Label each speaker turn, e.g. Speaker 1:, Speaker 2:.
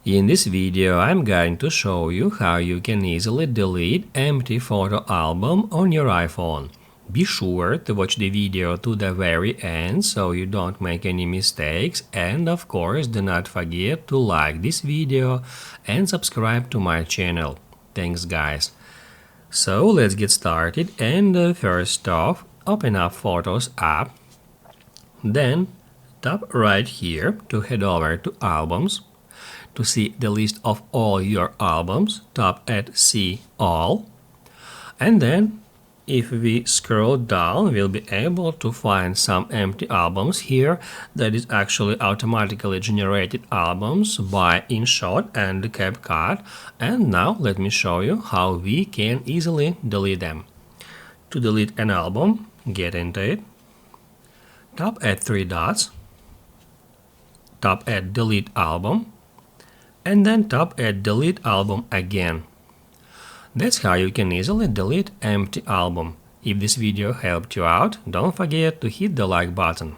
Speaker 1: In this video, I'm going to show you how you can easily delete empty photo album on your iPhone. Be sure to watch the video to the very end so you don't make any mistakes, and of course do not forget to like this video and subscribe to my channel. Thanks guys. So let's get started, and first off, open up Photos app, then tap right here to head over to Albums. To see the list of all your albums, tap at See All, and then if we scroll down, we'll be able to find some empty albums here. That is actually automatically generated albums by InShot and CapCut. And now let me show you how we can easily delete them. To delete an album, get into it, tap at three dots, tap at Delete Album, and then tap at Delete Album again. That's how you can easily delete empty album. If this video helped you out, don't forget to hit the like button.